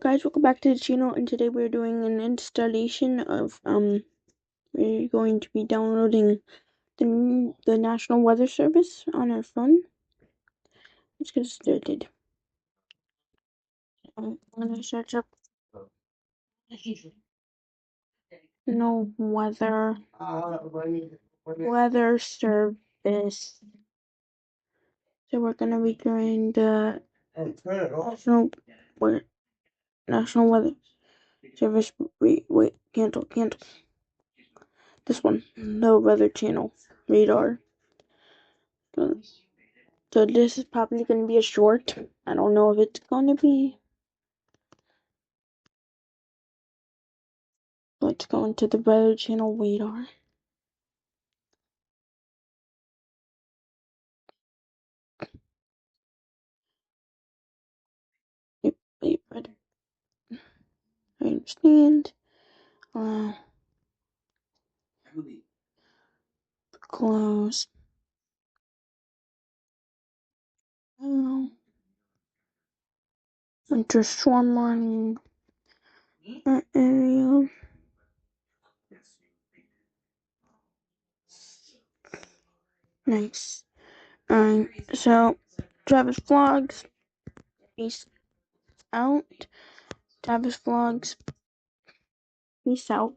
Guys, welcome back to the channel, and today we're doing an installation of we're going to be downloading the National Weather Service on our phone. Let's get started. I'm gonna search up no weather service. So we're gonna be doing the National Weather Service. Wait, cancel. This one, the Weather Channel radar. So this is probably going to be a short. I don't know if it's going to be. Let's go into the Weather Channel radar. Wait, I understand. Close. Winter storm warning area. Nice. So Travis Vlogs. Peace out. Travis Vlogs. Peace out.